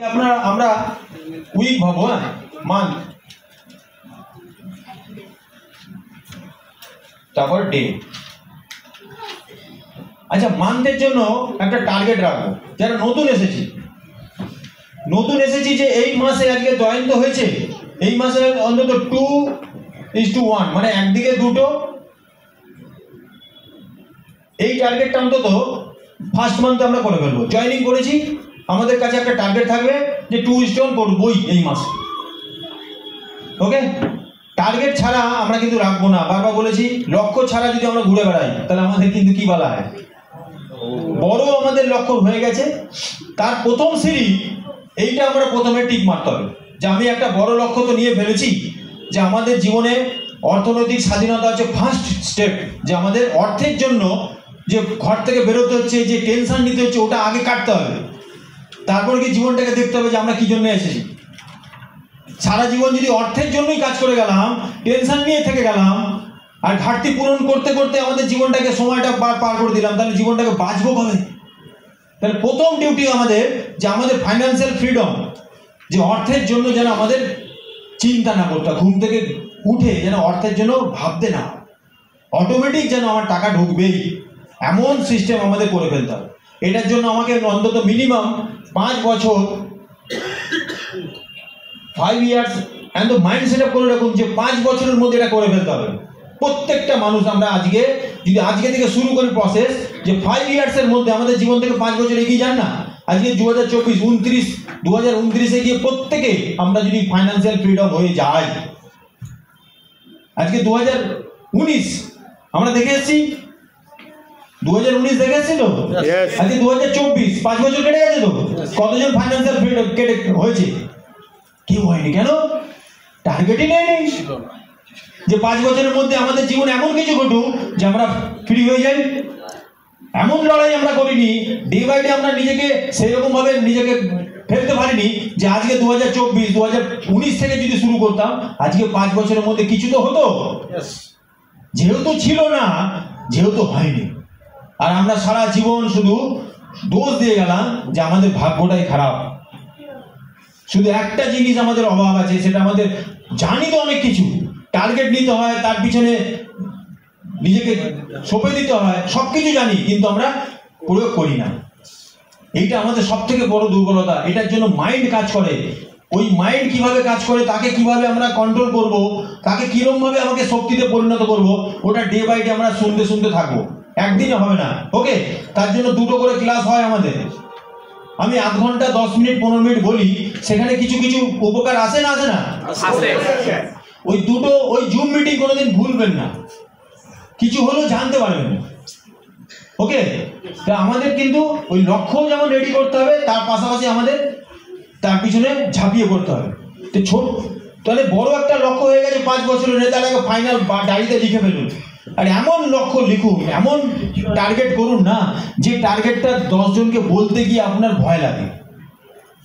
আপনারা আমরা উইক ভাবো, হ্যাঁ, মান্থ, তারপর ডে। আচ্ছা, মান্থের জন্য একটা টার্গেট রাখবো। যারা নতুন এসেছি যে এই মাসে আজকে জয়েন তো হয়েছে, এই মাসে অন্তত 2:1, মানে একদিকে দুটো, এই টার্গেটটা অন্তত ফার্স্ট মান্থে আমরা করে ফেলবো। জয়েনিং করেছি, আমাদের কাছে একটা টার্গেট থাকবে যে 2:1 করবই এই মাসে। ওকে, টার্গেট ছাড়া আমরা কিন্তু রাখবো না। বারবার বলেছি, লক্ষ্য ছাড়া যদি আমরা ঘুরে বেড়াই তাহলে আমাদের কিন্তু কি বলা হয়, বড় আমাদের লক্ষ্য হয়ে গেছে। তার প্রথম সিঁড়ি এইটা আমরা প্রথমে টিক মারতে হবে যে আমি একটা বড় লক্ষ্য তো নিয়ে ফেলেছি, যে আমাদের জীবনে অর্থনৈতিক স্বাধীনতা হচ্ছে ফার্স্ট স্টেপ, যে আমাদের অর্থের জন্য যে ঘর থেকে বেরোতে হচ্ছে, যে টেনশন নিতে হচ্ছে, ওটা আগে কাটতে হবে। তারপর কি জীবনটাকে দেখতে হবে যে আমরা কি জন্য এসেছি। সারা জীবন যদি অর্থের জন্যই কাজ করে গেলাম, টেনশন নিয়ে থেকে গেলাম, আর ঘাটতি পূরণ করতে করতে আমাদের জীবনটাকে সময়টা পার করে দিলাম, তাহলে জীবনটাকে বাঁচবো কবে? তাহলে প্রথম ডিউটি আমাদের যে আমাদের ফাইন্যান্সিয়াল ফ্রিডম, যে অর্থের জন্য যেন আমাদের চিন্তা না করতে, ঘুম থেকে উঠে যেন অর্থের জন্য ভাবতে না, অটোমেটিক যেন আমার টাকা ঢুকবেই, এমন সিস্টেম আমাদের করে ফেলতে হবে। এটার জন্য আমাকে অন্তত মিনিমাম 5 বছর, 5 years and mind set up করে রাখুন যে 5 বছরের মধ্যে এটা করে ফেলতে হবে। প্রত্যেকটা মানুষ আমরা আজকে থেকে শুরু করি প্রসেস, যে 5 ইয়ার্সের মধ্যে আমাদের জীবন থেকে 5 বছর এগিয়ে যান না। আজকে 2024 গিয়ে প্রত্যেকে আমরা যদি ফাইন্যান্সিয়াল ফ্রিডম হয়ে যাই, আজকে 2019 আমরা দেখে এসেছি, 2019 দেখে এসেছি তো, আজকে 2024, 5 বছর কেটে গেছে তো। কতজন ফাইন্যান্সিয়াল ফ্রিডম কেটে হয়েছে? কেউ হয়নি। কেন? টার্গেটই নেই যে 5 বছরের মধ্যে আমাদের জীবনে এমন কিছু ঘটুক যে আমরা ফ্রি হয়ে যাই। এমন লড়াই আমরা করিনি, ডে বাই ডে আমরা নিজেকে সেরকম ভাবে নিজেকে ফেলতে পারিনি যে আজকে 2019 থেকে যদি শুরু করতাম, আজকে 5 বছরের মধ্যে কিছু তো হতো। যেহেতু ছিল না, যেহেতু হয়নি, আর আমরা সারা জীবন শুধু দোষ দিয়ে গেলাম যে আমাদের ভাগ্যটাই খারাপ। শুধু একটা জিনিস আমাদের অভাব আছে, সেটা আমাদের জানি তো অনেক কিছু, টার্গেট নিতে হয়, তার পিছনে নিজেকে সঁপে দিতে হয়, সবকিছু জানি, কিন্তু আমরা প্রয়োগ করি না। এইটা আমাদের সব থেকে বড় দুর্বলতা। এটার জন্য মাইন্ড কাজ করে। ওই মাইন্ড কিভাবে কাজ করে, তাকে কিভাবে আমরা কন্ট্রোল করব, তাকে কিরকম ভাবে আমাকে শক্তিতে পরিণত করব, ওটা ডে বাই ডে আমরা শুনতে থাকবো। একদিনে হবে না। ওকে, তার জন্য 2টো করে ক্লাস হয় আমাদের। আমি 1 ঘন্টা 10 মিনিট 15 মিনিট বলি, সেখানে কিছু কিছু উপকার আসে না? ওই জুম মিটিং কোনোদিন ভুলবেন না, কিছু হলেও জানতে পারবেন। ওকে, তা আমাদের কিন্তু ওই লক্ষ্য যেমন রেডি করতে হবে, তার পাশাপাশি আমাদের তার পিছনে ঝাঁপিয়ে পড়তে হবে। তো তাহলে বড় একটা লক্ষ্য হয়ে গেছে 5 বছরের, তার আগে ফাইনাল ডায়েরিতে লিখে ফেলুন। আর এমন লক্ষ্য লিখুন, এমন টার্গেট করুন না যে টার্গেটটা 10 জনকে বলতে গিয়ে আপনার ভয় লাগে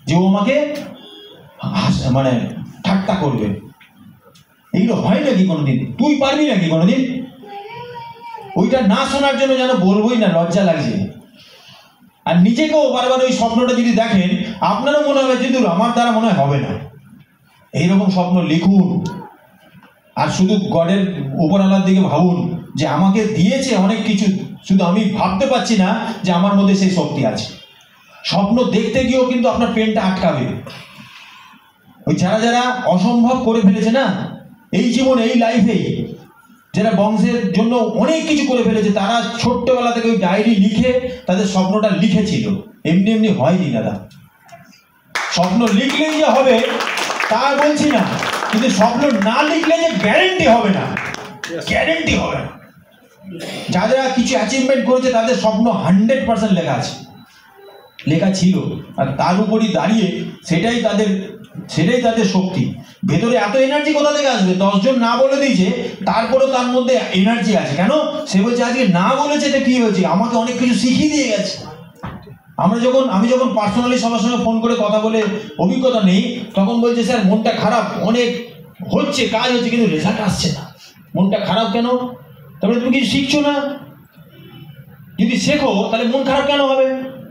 যে ও আমাকে মানে ঠাট্টা করবে। এইগুলো হয় নাকি কোনোদিন? তুই পারবি নাকি কোনোদিন? ওইটা না শোনার জন্য যেন বলবোই না, লজ্জা লাগছে। আর নিজেকেও বারবার ওই স্বপ্নটা যদি দেখেন, আপনারও মনে হবে যে আমার দ্বারা মনে হয় হবে না। এইরকম স্বপ্ন লিখুন, আর শুধু গডের উপরওয়ালার দিকে ভাবুন যে আমাকে দিয়েছে অনেক কিছু, শুধু আমি ভাবতে পারছি না যে আমার মধ্যে সেই শক্তি আছে। স্বপ্ন দেখতে গিয়েও কিন্তু আপনার পেনটা আটকাবে। ওই যারা অসম্ভব করে ফেলেছে না এই জীবনে, এই লাইফেই, যারা বংশের জন্য অনেক কিছু করে ফেলেছে, তারা ছোট্টবেলা থেকে ওই ডায়েরি লিখে তাদের স্বপ্নটা লিখেছিল। এমনি হয়নি দাদা। স্বপ্ন লিখলেই যে হবে তা বলছি না, কিন্তু স্বপ্ন না লিখলে যে গ্যারেন্টি হবে না, গ্যারেন্টি হবে না। যারা কিছু অ্যাচিভমেন্ট করেছে তাদের স্বপ্ন 100% লেখা ছিল, আর তার উপরই দাঁড়িয়ে সেটাই তাদের শক্তি। ভেতরে এত এনার্জি কোথা থেকে আসবে? 10 জন না বলে দিয়েছে, তারপরেও তার মধ্যে এনার্জি আছে। কেন? সে বলছে আজকে না বলেছে, এটা কি হয়েছে, আমাকে অনেক কিছু শিখিয়ে দিয়ে গেছে। আমি যখন পার্সোনালি সবার সঙ্গে ফোন করে কথা বলে অভিজ্ঞতা নেই, তখন বলছে স্যার মনটা খারাপ, অনেক হচ্ছে, কাজ হচ্ছে, কিন্তু রেজাল্ট আসছে না। মনটা খারাপ কেন? তারপরে তুমি কিছু শিখছো না। যদি শেখো তাহলে মন খারাপ কেন হবে?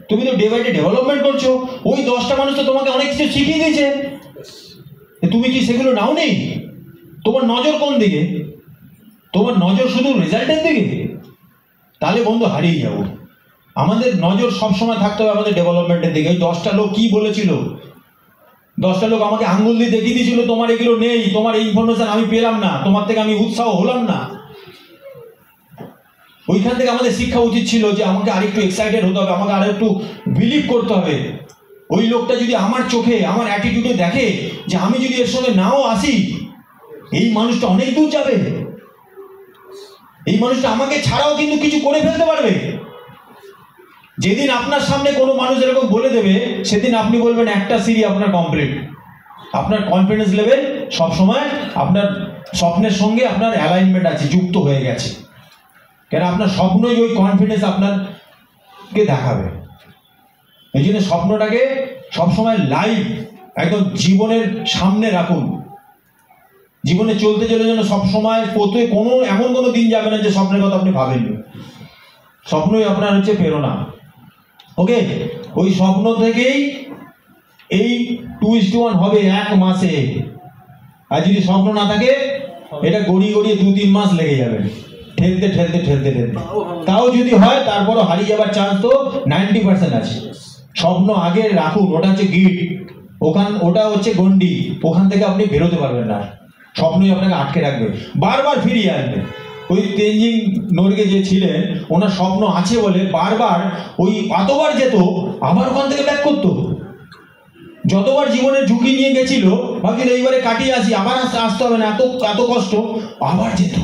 তুমি তো ডে বাই ডে ডেভেলপমেন্ট করছো। ওই 10টা মানুষ তো তোমাকে অনেক কিছু শিখিয়ে দিয়েছে, তুমি কি সেগুলো নাও নেই? তোমার নজর কোন দিকে? তোমার নজর শুধু রেজাল্টের দিকে? তাহলে বন্ধু হারিয়ে যাবো। আমাদের নজর সবসময় থাকতে হবে আমাদের ডেভেলপমেন্টের দিকে। ওই 10টা লোক কি বলেছিল? 10টা লোক আমাকে আঙ্গুল দিয়ে দেখিয়ে দিয়েছিল তোমার এগুলো নেই, তোমার এই ইনফরমেশন আমি পেলাম না, তোমার থেকে আমি উৎসাহ হলাম না। ওইখান থেকে আমাদের শিক্ষা উচিত ছিল যে আমাকে আরেকটু এক্সাইটেড হতে হবে, আমাকে আরেকটু বিলিভ করতে হবে। ওই লোকটা যদি আমার চোখে আমার অ্যাটিটিউডে দেখে যে আমি যদি এর সঙ্গে নাও আসি, এই মানুষটা অনেক দূর যাবে, এই মানুষটা আমাকে ছাড়াও কিন্তু কিছু করে ফেলতে পারবে। যেদিন আপনার সামনে কোনো মানুষ এরকম বলে দেবে, সেদিন আপনি বলবেন একটা সিঁড়ি আপনার কমপ্লিট। আপনার কনফিডেন্স লেভেল সবসময় আপনার স্বপ্নের সঙ্গে আপনার অ্যালাইনমেন্ট আছে, যুক্ত হয়ে গেছে। কেন? আপনার স্বপ্নই ওই কনফিডেন্স আপনাকে দেখাবে। এই জন্য স্বপ্নটাকে সবসময় লাইভ একদম জীবনের সামনে রাখুন। জীবনে চলতে চলে যেন সবসময় কোনো এমন কোনো দিন যাবে না যে স্বপ্নের কথা আপনি ভাবেননি। স্বপ্নই আপনার হচ্ছে প্রেরণা। ওকে, ওই স্বপ্ন থেকেই এই 2:1 হবে 1 মাসে। আর যদি স্বপ্ন না থাকে, এটা গড়িয়ে গড়িয়ে 2-3 মাস লেগে যাবে, ঠেলতে ঠেলতে ঠেলতে ঠেলতে। তাও যদি হয়, তারপরও হারিয়ে যাবার চান্স তো 90% আছে। স্বপ্ন আগে রাখুন, ওটা হচ্ছে গিট, ওটা হচ্ছে গন্ডি, ওখান থেকে আপনি বেরোতে পারবেন না। স্বপ্নই আপনাকে আটকে রাখবে, বারবার ফিরিয়ে আসবে। ওই তেনজিং নোরগে যে ছিলেন, ওনার স্বপ্ন আছে বলে বারবার ওই এতবার যেত, আবার ওখান থেকে ব্যাক করতো। যতবার জীবনের ঝুঁকি নিয়ে গেছিল, ভাবছিল এইবারে কাটিয়ে আসি, আবার আসতে হবে না, এত কষ্ট, আবার যেত।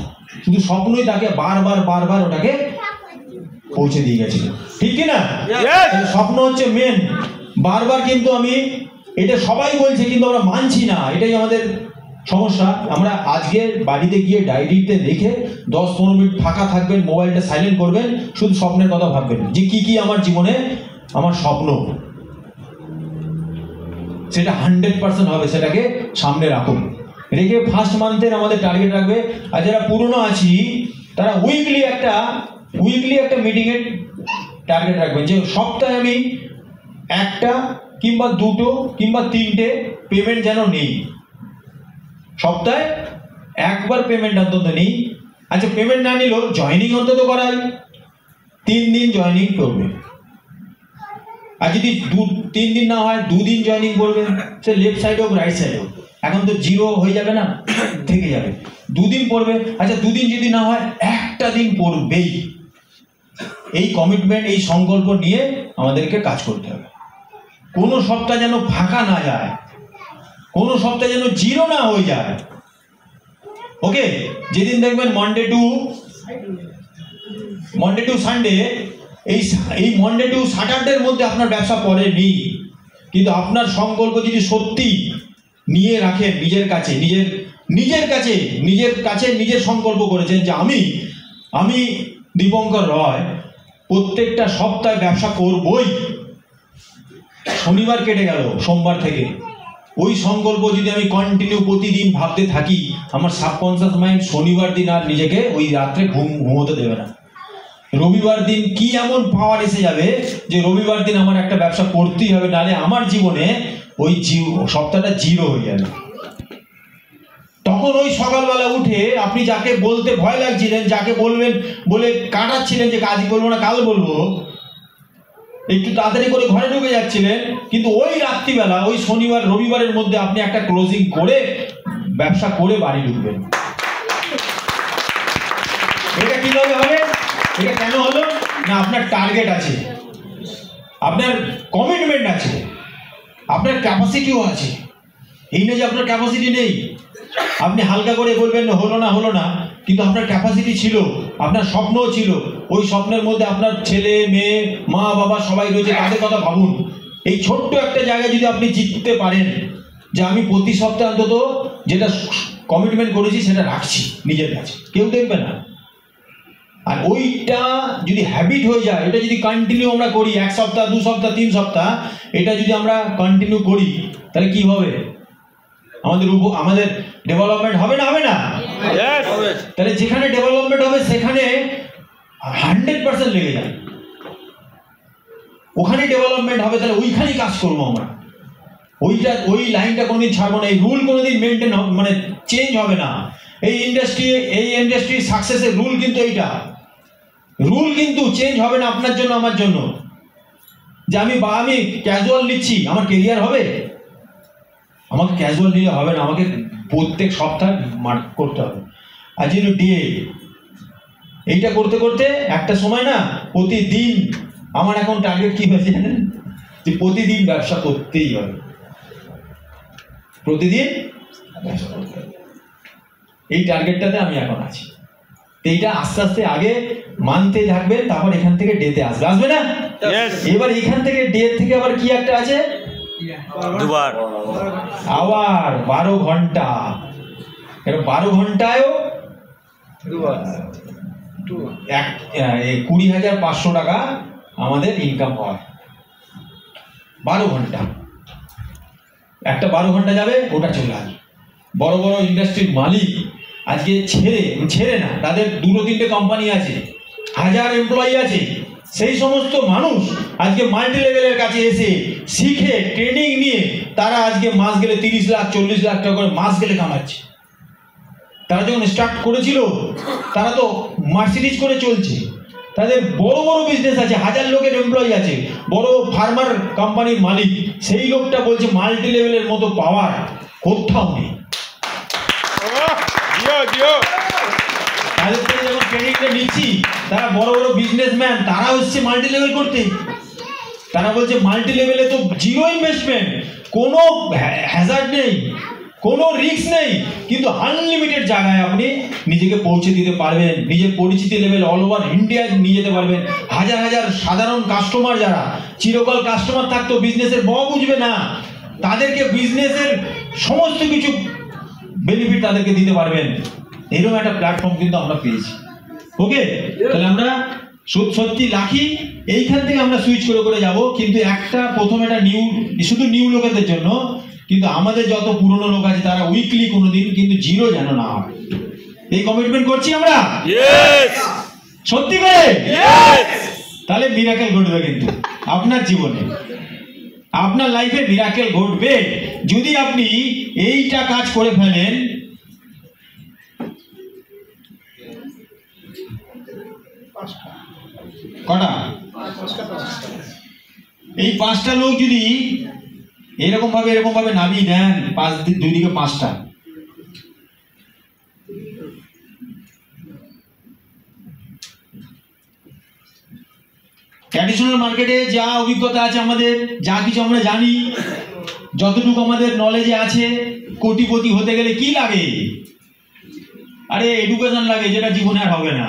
শুধু স্বপ্নই তাকে বারবার বারবার ওটাকে পৌঁছে দিয়ে গেছিল। ঠিক কি না? স্বপ্ন হচ্ছে মেন। বারবার কিন্তু আমি এটা সবাই বলছে, কিন্তু আমরা মানছি না, এটাই আমাদের সমস্যা। আমরা আজকে বাড়িতে গিয়ে ডায়েরিতে লিখে 10-15 মিনিট ফাঁকা থাকবেন, মোবাইলটা সাইলেন্ট করবেন, শুধু স্বপ্নের কথা ভাববেন যে কি কি আমার জীবনে আমার স্বপ্ন, সেটা 100% হবে, সেটাকে সামনে রাখুন। রেখে ফার্স্ট মান্থের আমাদের টার্গেট রাখবে। আর যারা পুরনো আছি তারা উইকলি একটা মিটিংয়ের টার্গেট রাখবেন, যে সপ্তাহে আমি 1টা কিংবা 2টো কিংবা 3টে পেমেন্ট যেন নেই। সপ্তাহে 1বার পেমেন্ট অন্তত নেই। আচ্ছা, পেমেন্ট না নিলেও জয়েনিং অন্তত করাই, 3 দিন জয়েনিং করবে। আর যদি 3 দিন না হয়, 2 দিন জয়েনিং করবে, সে লেফট সাইড হোক রাইট সাইড হোক। এখন তো 0 হয়ে যাবে না, থেকে যাবে। 2 দিন পড়বে। আচ্ছা, 2 দিন যদি না হয়, 1টা দিন পড়বেই। এই কমিটমেন্ট, এই সংকল্প নিয়ে আমাদেরকে কাজ করতে হবে। কোনো সপ্তাহ যেন ফাঁকা না যায়, কোনো সপ্তাহ যেন 0 না হয়ে যায়। ওকে, যেদিন দেখবেন মন্ডে টু সানডে, এই মন্ডে টু স্যাটারডের মধ্যে আপনার ব্যবসা পড়েনি, কিন্তু আপনার সংকল্প যদি সত্যি নিয়ে রাখেন নিজের কাছে নিজের সংকল্প করেছেন যে আমি দীপঙ্কর রয় প্রত্যেকটা সপ্তাহে ব্যবসা করবই। শনিবার কেটে গেল, সোমবার থেকে ওই সংকল্প যদি আমি কন্টিনিউ প্রতিদিন ভাবতে থাকি, আমার সাবকনসিয়াস মাইন্ড শনিবার দিন আর নিজেকে ওই রাত্রে ঘুমোতে দেবে না। রবিবার দিন কি এমন পাওয়ার এসে যাবে যে রবিবার দিন আমার একটা ব্যবসা করতেই হবে, নাহলে আমার জীবনে ওই সপ্তাহটা 0 হয়ে যাবে। তখন ওই সকালবেলা উঠে আপনি যাকে বলতে ভয় লাগছিলেন, যাকে বলবেন বলে কাটাচ্ছিলেন যে আজ বলবো না কাল বলবো, একটু তাড়াতাড়ি করে ঘরে ঢুকে যাচ্ছিলেন, কিন্তু ওই রাত্রিবেলা, ওই শনিবার রবিবারের মধ্যে আপনি একটা ক্লোজিং করে ব্যবসা করে বাড়ি ঢুকবেন। এটা কিভাবে হবে? এটা কেন হলো না? আপনার টার্গেট আছে, আপনার কমিটমেন্ট আছে, আপনার ক্যাপাসিটিও আছে। এই না যে আপনার ক্যাপাসিটি নেই, আপনি হালকা করে বলবেন হলো না, কিন্তু আপনার ক্যাপাসিটি ছিল, আপনার স্বপ্নও ছিল। ওই স্বপ্নের মধ্যে আপনার ছেলে মেয়ে মা বাবা সবাই রয়েছে, তাদের কথা ভাবুন। এই ছোট্ট একটা জায়গায় যদি আপনি জিততে পারেন যে আমি প্রতি সপ্তাহে অন্তত যেটা কমিটমেন্ট করেছি সেটা রাখছি নিজের কাছে, কেউ দেখবে না। আর ওইটা যদি হ্যাবিট হয়ে যায়, এটা যদি কন্টিনিউ আমরা করি, 1 সপ্তাহ 2 সপ্তাহ 3 সপ্তাহ, এটা যদি আমরা কন্টিনিউ করি, তাহলে কি হবে? আমাদের ডেভেলপমেন্ট হবে না? তাহলে যেখানে ডেভেলপমেন্ট হবে সেখানে 100% লেগে যায়। ওখানে ডেভেলপমেন্ট হবে, তাহলে ওইখানেই কাজ করবো আমরা। ওই লাইনটা কোনোদিন ছাড়বো না। এই রুল কোনোদিন মেনটেন মানে চেঞ্জ হবে না। এই ইন্ডাস্ট্রি সাকসেসের রুল কিন্তু এইটা, রুল কিন্তু চেঞ্জ হবে না আপনার জন্য আমার জন্য। যে আমি ক্যাজুয়াল নিচ্ছি, আমার কেরিয়ার হবে? আমাকে ক্যাজুয়াল নিলে হবে না, আমাকে প্রত্যেক সপ্তাহে মার্ক করতে হবে। আর যেহেতু ডিএ এইটা করতে করতে একটা সময় না, প্রতিদিন আমার এখন টার্গেট কি হয়েছে জানেন? যে প্রতিদিন ব্যবসা করতেই হবে, প্রতিদিন ব্যবসা করতে হবে। এই টার্গেটটাতে আমি এখন আছি। এইটা আস্তে আস্তে আগে মানতে থাকবে, তারপর এখান থেকে ডেতে আসবে না? এবার এখান থেকে ডে থেকে আবার কি একটা আছে, আবার 12 ঘন্টা। 12 ঘন্টায়ও 20,500 টাকা আমাদের ইনকাম হয়। 12 ঘন্টা, একটা 12 ঘন্টা যাবে, ওটা চলে আসবে। বড় বড় ইন্ডাস্ট্রির মালিক আজকে ছেড়ে না, তাদের 2-3টে কোম্পানি আছে, 1000 এমপ্লয়ি আছে। সেই সমস্ত মানুষ আজকে মাল্টি লেভেলের কাছে এসে শিখে ট্রেনিং নিয়ে তারা আজকে মাস গেলে 30 লাখ 40 লাখ টাকা করে মাস গেলে কামাচ্ছে। তারা যখন স্টার্ট করেছিল তারা তো মার্সিডিজ করে চলছে, তাদের বড় বড় বিজনেস আছে, 1000 লোকের এমপ্লয়ি আছে, বড় ফার্মার কোম্পানির মালিক। সেই লোকটা বলছে মাল্টি লেভেলের মতো পাওয়ার কোথাও নেই। তাদের থেকে যখন ট্রেনিংটা নিচ্ছি, তারা বড় বড় বিজনেসম্যান, তারা হচ্ছে মাল্টি লেভেল করতে। তারা বলছে মাল্টি লেভেলে তো জিরো ইনভেস্টমেন্ট, কোনো হ্যাজার্ড নেই, কোনো রিস্ক নেই, কিন্তু আনলিমিটেড জায়গায় আপনি নিজেকে পৌঁছে দিতে পারবেন। নিজের পরিচিতি লেভেল অল ওভার ইন্ডিয়া নিয়ে যেতে পারবেন। হাজার হাজার সাধারণ কাস্টমার যারা চিরকাল কাস্টমার থাকতো, বিজনেসের বুঝবে না, তাদেরকে বিজনেসের সমস্ত কিছু বেনিফিট তাদেরকে দিতে পারবেন। এরকম একটা প্ল্যাটফর্ম কিন্তু আমরা পেয়েছি। ওকে, তাহলে আমরা সত্যি লাকি। এইখান থেকে আমরা সুইচ করে করে যাব, কিন্তু একটা প্রথম একটা শুধু নিউ লোকেদের জন্য, কিন্তু আমাদের যত পুরনো লোক আছে তারা উইকলি কোনোদিন কিন্তু জিরো যেন না হয়, এই কমিটমেন্ট করছি আমরা। সত্যি করে তাহলে মিরাকেল ঘটবে, কিন্তু আপনার জীবনে, আপনার লাইফে মিরাকেল ঘটবে যদি আপনি এইটা কাজ করে ফেলেন। কটা? এই 5টা লোক যদি এরকম ভাবে নামিয়ে দেন, 2 দিকে 5টা, ট্র্যাডিশনাল মার্কেটে যা অভিজ্ঞতা আছে আমাদের, যা কিছু আমরা জানি, যতটুকু আমাদের নলেজে আছে, কোটিপতি হতে গেলে কি লাগে? আরে এডুকেশন লাগে, যেটা জীবনে আর হবে না।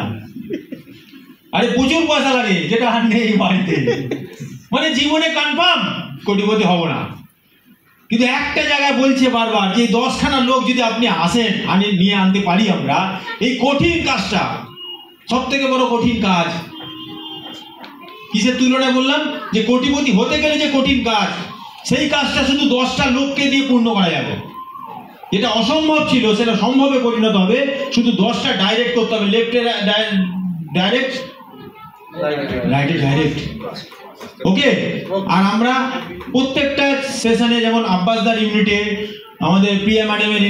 আরে প্রচুর পয়সা লাগে, যেটা আর নেই বাড়িতে। মানে জীবনে কনফার্ম কোটিপতি হব না। কিন্তু একটা জায়গায় বলছে বারবার যে 10খানা লোক যদি আপনি নিয়ে আনতে পারি আমরা, এই কঠিন কাজটা, সব থেকে বড় কঠিন কাজ। কিসের তুলনায় বললাম? যে কোটিপতি হতে গেলে যে কঠিন কাজ, সেই কাজটা শুধু 10টা লোককে দিয়ে পূর্ণ করা যাবে। যেটা অসম্ভব ছিল সেটা সম্ভবে পরিণত হবে, শুধু 10টা ডাইরেক্ট করতে হবে। লেফটে ডাইরেক্ট, রাইটে ডাইরেক্ট। ওকে, আর আমরা প্রত্যেকটা সেশনে, যেমন আব্বাসদার ইউনিটে, আমাদের প্রিয়া ম্যাডামের